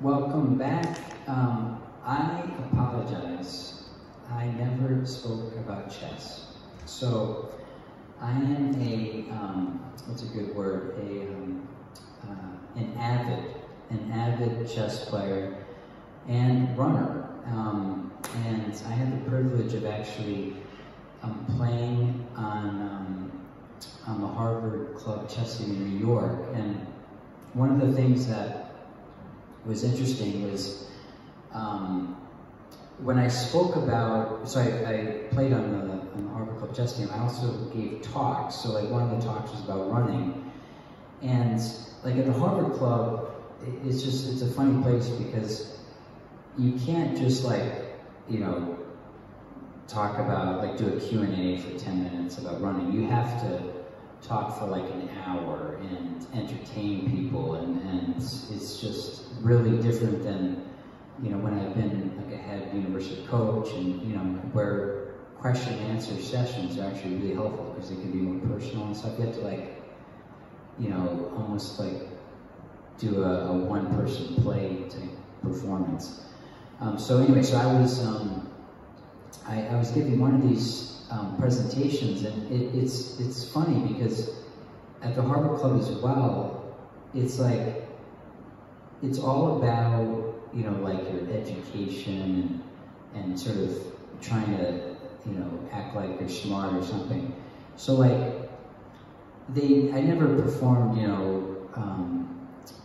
Welcome back. I apologize. I never spoke about chess. So I am what's a good word? An avid chess player and runner. And I had the privilege of actually playing on the Harvard Club chess team in New York. And one of the things that was interesting was when I spoke about, so I played on the Harvard Club chess team, I also gave talks. So like one of the talks was about running. And like at the Harvard Club, it's a funny place because you can't just talk about, do a Q&A for 10 minutes about running. You have to talk for like an hour and entertain people, and it's just really different than, when I've been like a head university coach, and where question and answer sessions are actually really helpful because they can be more personal and stuff. You have to almost do a one-person play type performance. So anyway, so I was giving one of these presentations, and it's funny because at the Harvard Club as well, it's all about your education and sort of trying to act like you're smart or something. So I never performed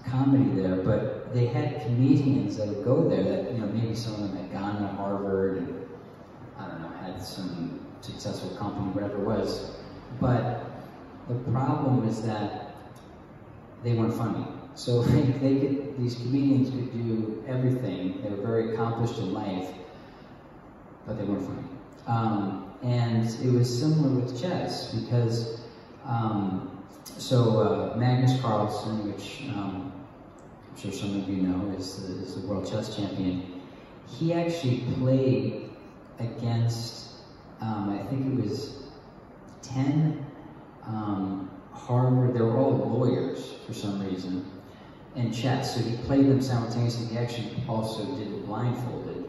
comedy there, but they had comedians that would go there that maybe some of them had gone to Harvard and I don't know, had some successful company, whatever it was. But the problem was that they weren't funny. So these comedians could do everything. They were very accomplished in life, but they weren't funny. And it was similar with chess because, Magnus Carlsen, which I'm sure some of you know is the world chess champion, he actually played against, I think it was 10 Harvard, they were all lawyers for some reason, in chess. So he played them simultaneously. He actually also did it blindfolded,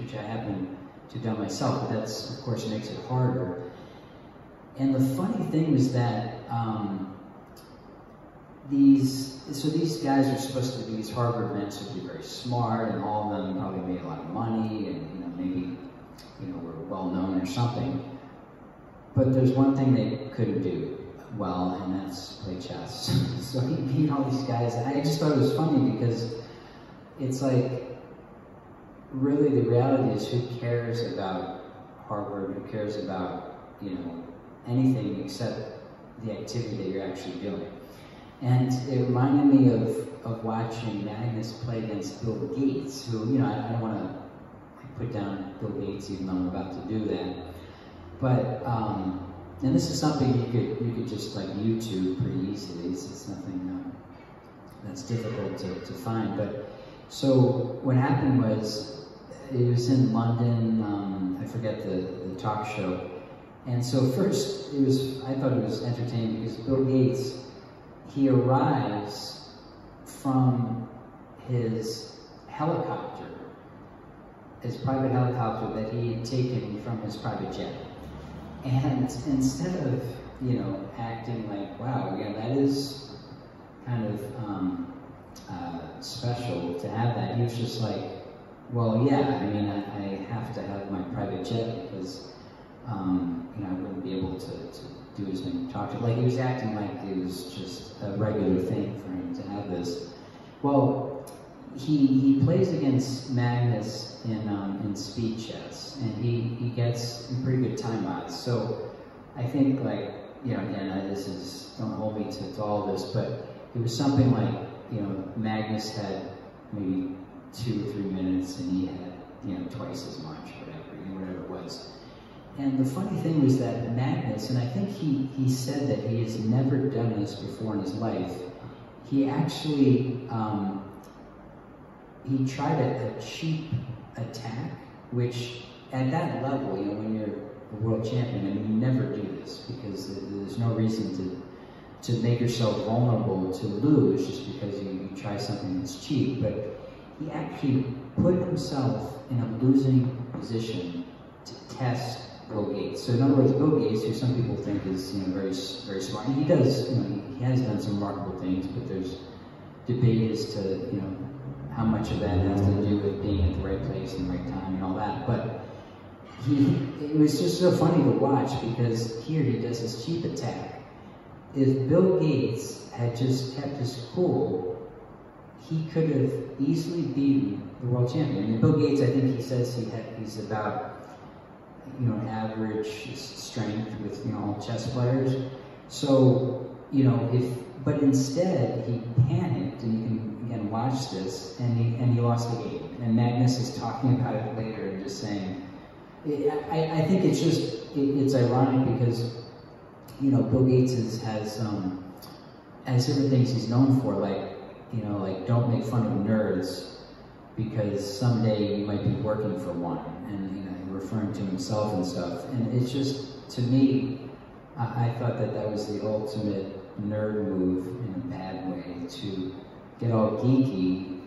which I happen to have done myself, but that's, of course, makes it harder. And the funny thing was that these guys are supposed to be, these Harvard men, supposed to be very smart, and all of them probably made a lot of money, and maybe were well known or something. But there's one thing they couldn't do well, and that's play chess. So he beat all these guys. I just thought it was funny because it's really the reality is, who cares about Harvard? Who cares about anything except the activity that you're actually doing? And it reminded me of watching Magnus play against Bill Gates, who I don't want to put down Bill Gates, even though I'm about to do that. But and this is something you could just YouTube pretty easily. It's nothing that's difficult to find. But so what happened was, it was in London. I forget the talk show. And so first I thought it was entertaining because Bill Gates, he arrives from his helicopter, his private helicopter that he had taken from his private jet. And instead of, acting like, wow, that is kind of special to have that, he was just like, well, yeah, I have to have my private jet because, I wouldn't be able to do as many talks. He was acting like it was just a regular thing for him to have this. Well, he plays against Magnus in speed chess, and he gets pretty good time odds. So I think again, this is, don't hold me to all this, but it was something Magnus had maybe 2 or 3 minutes, and he had twice as much, whatever it was. And the funny thing was that Magnus, and I think he said that he has never done this before in his life, he actually he tried a cheap attack, which at that level, when you're a world champion, you never do this because there's no reason to make yourself vulnerable to lose just because you try something that's cheap. But he actually put himself in a losing position to test Bill Gates. So in other words, Bill Gates, who some people think is very very smart, and he does, he has done some remarkable things, but there's debate as to how much of that has to do with being at the right place and the right time and all that. But it was just so funny to watch, because here he does this cheap attack. If Bill Gates had just kept his cool, he could have easily beaten the world champion. I mean, Bill Gates, I think he says he's about average strength with all chess players. So but instead he panicked, and you can again watch this, and he lost the game. And Magnus is talking about it later and just saying, I think it's ironic because Bill Gates has certain things he's known for, like don't make fun of nerds, because someday you might be working for one, and referring to himself and stuff. And it's just, to me, I thought that was the ultimate nerd move in a bad way, to get all geeky,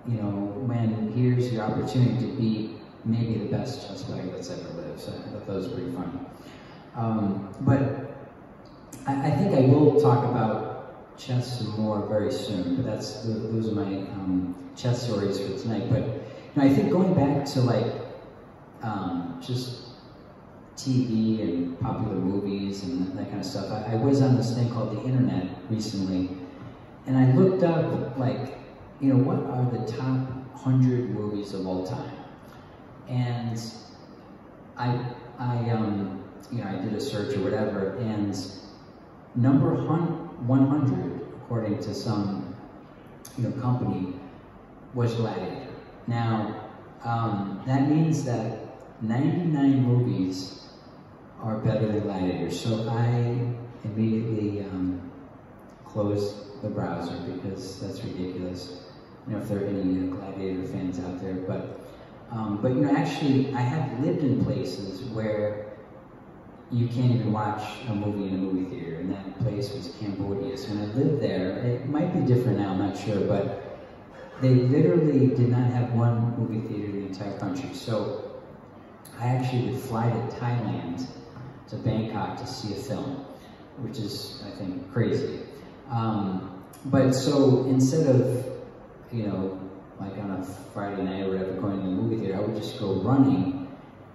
when here's your opportunity to be maybe the best chess player that's ever lived. So I thought that was pretty funny. But I think I will talk about chess some more very soon, but those are my chess stories for tonight. But I think going back to just TV and popular movies and that kind of stuff, I was on this thing called the internet recently, and I looked up what are the top 100 movies of all time, and I did a search or whatever, and number 100, according to some company, was Gladiator. Now that means that 99 movies are better than Gladiator. So I immediately closed the browser, because that's ridiculous. If there are any Gladiator fans out there, but actually I have lived in places where you can't even watch a movie in a movie theater, and that place was Cambodia. So when I lived there, it might be different now, I'm not sure, but they literally did not have one movie theater in the entire country. So I actually would fly to Thailand, to Bangkok, to see a film, which is, I think, crazy. But so instead of, on a Friday night or whatever, going to the movie theater, I would just go running,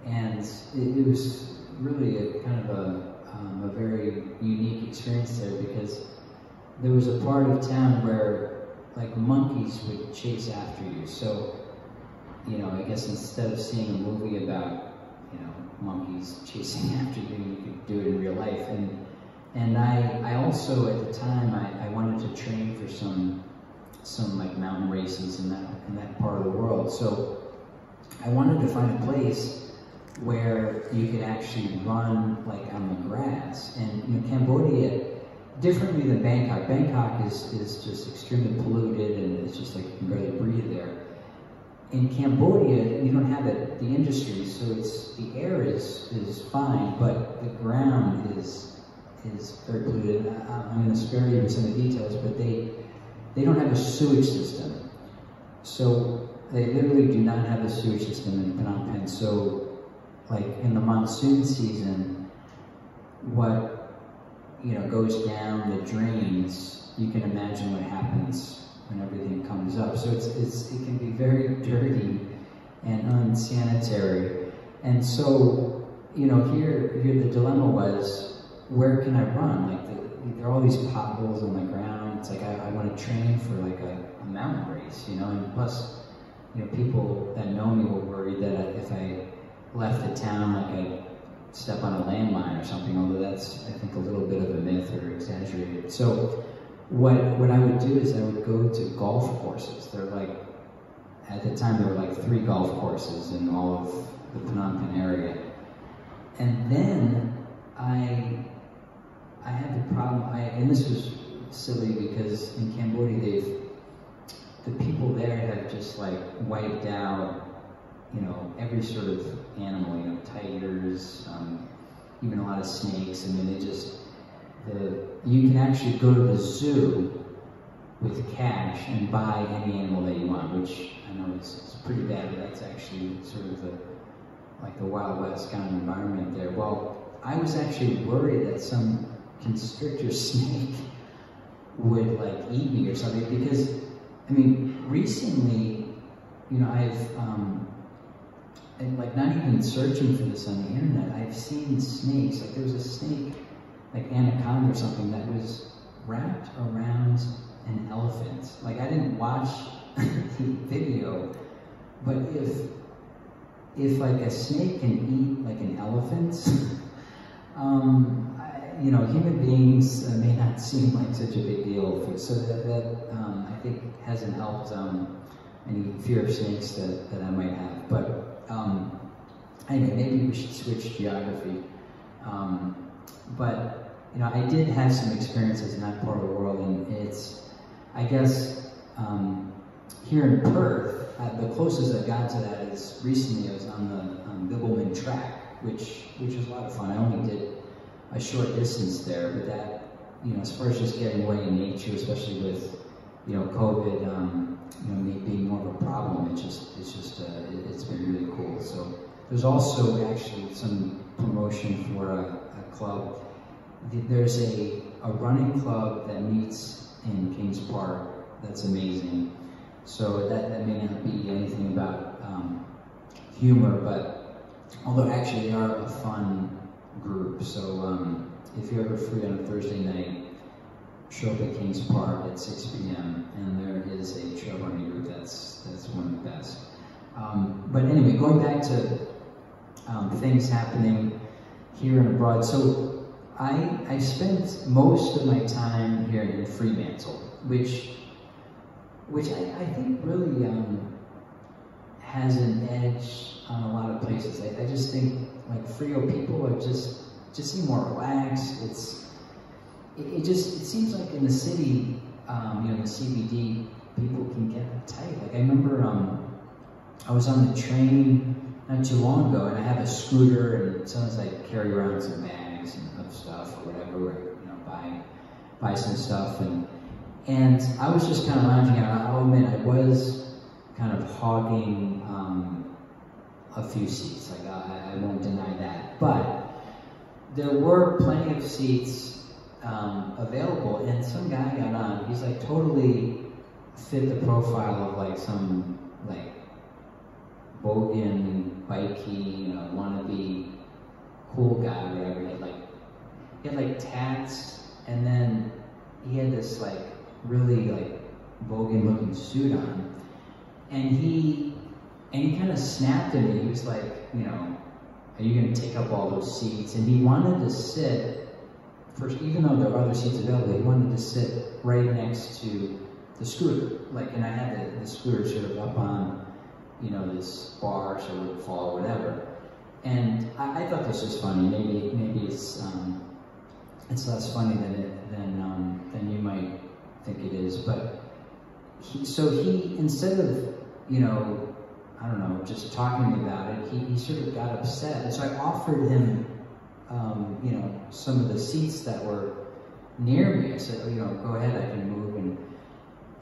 and it was really a kind of a very unique experience there, because there was a part of town where monkeys would chase after you. So I guess instead of seeing a movie about monkeys chasing after you, you could do it in real life. And I also, at the time, I wanted to train for some mountain races in that part of the world. So I wanted to find a place where you could actually run on the grass. And Cambodia, differently than Bangkok. Bangkok is just extremely polluted, and it's just you can barely breathe there. In Cambodia, you don't have the industry, so the air is fine, but the ground is very polluted. I'm going to spare you with some of the details, but they don't have a sewage system. So they literally do not have a sewage system in Phnom Penh. So in the monsoon season, what goes down the drains, you can imagine what happens when everything comes up. So it can be very dirty and unsanitary. And so, here the dilemma was, where can I run? There are all these potholes on the ground. It's I want to train for a mountain race, and plus, people that know me will worry that if I left the town, I'd step on a landmine or something, although that's, I think, a little bit of a myth or exaggerated. So what I would do is I would go to golf courses. They're at the time there were 3 golf courses in all of the Phnom Penh area. And then I had the problem, and this was silly because in Cambodia the people there have just wiped out every sort of animal, tigers, even a lot of snakes. I mean, you can actually go to the zoo with cash and buy any animal that you want, which I know is pretty bad, but that's actually sort of the Wild West kind of environment there. Well, I was actually worried that some constrictor snake would like eat me or something, because I mean, recently, you know, and like not even searching for this on the internet, I've seen snakes. Like there was a snake, like anaconda or something, that was wrapped around an elephant. Like I didn't watch the video, but if like a snake can eat like an elephant, you know, human beings may not seem like such a big deal. So that I think hasn't helped any fear of snakes that I might have. But anyway, maybe we should switch geography. But you know, I did have some experiences in that part of the world, and it's, I guess, here in Perth, the closest I got to that is recently I was on the Bibbleman track, which was a lot of fun. I only did a short distance there, but that, you know, as far as just getting away in nature, especially with, you know, COVID, you know, me being more of a problem, it's been really cool. So there's also actually some promotion for a club. There's a running club that meets in Kings Park. That's amazing. So that may not be anything about humor, but although actually they are a fun group. So if you're ever free on a Thursday night, show up at Kings Park at 6 p.m. and there is a trail running group that's one of the best. But anyway, going back to things happening here and abroad. So I spent most of my time here in Fremantle, which I think really has an edge on a lot of places. I just think like Freo people are just seem more relaxed. It seems like in the city, you know, the CBD, people can get uptight. Like I remember I was on the train not too long ago, and I have a scooter, and sometimes I carry around some bags and of stuff or whatever, or, you know, buy some stuff, and I was just kind of lounging out. I'll admit I was kind of hogging a few seats. Like I won't deny that, but there were plenty of seats available, and some guy got on. He's like totally fit the profile of like some like Bogan, bikey, you know, wannabe cool guy or whatever. He had like tats, and then he had this like really like Bogan looking suit on, and he kind of snapped at me. He was like, you know, are you going to take up all those seats? And he wanted to sit, even though there were other seats available, he wanted to sit right next to the scooter. Like, and I had the scooter sort of up on, you know, this bar so it wouldn't fall or whatever. And I thought this was funny. Maybe it's less funny than you might think it is. But he instead of, you know, I don't know, just talking to me about it, he sort of got upset. And so I offered him, you know, some of the seats that were near me. I said, oh, you know, go ahead, I can move.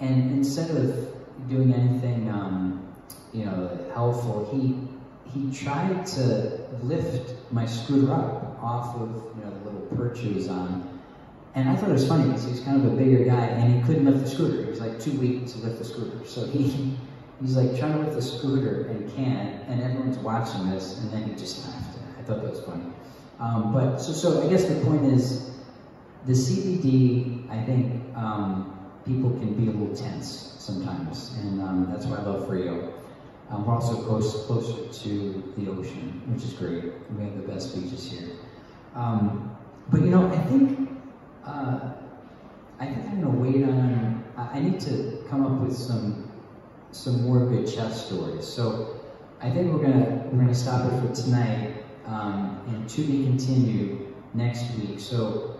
And instead of doing anything, you know, helpful, he tried to lift my scooter up off of, you know, the little perch he was on. And I thought it was funny because he's kind of a bigger guy and he couldn't lift the scooter. He was like too weak to lift the scooter. So he's like trying to lift the scooter and can't, and everyone's watching this, and then he just laughed. I thought that was funny. But so I guess the point is, the CBD, I think people can be a little tense sometimes, and that's why I love Freo. We're also closer to the ocean, which is great. We have the best beaches here. But you know, I think I'm gonna wait on. I need to come up with some more good chess stories. So I think we're gonna stop it for tonight, and to be continued next week. So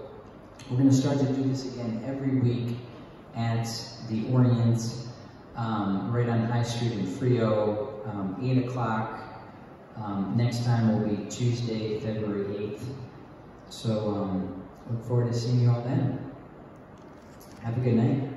we're gonna start to do this again every week at the Orient, right on High Street in Freo, 8 o'clock. Next time will be Tuesday, February 8th. So look forward to seeing you all then. Have a good night.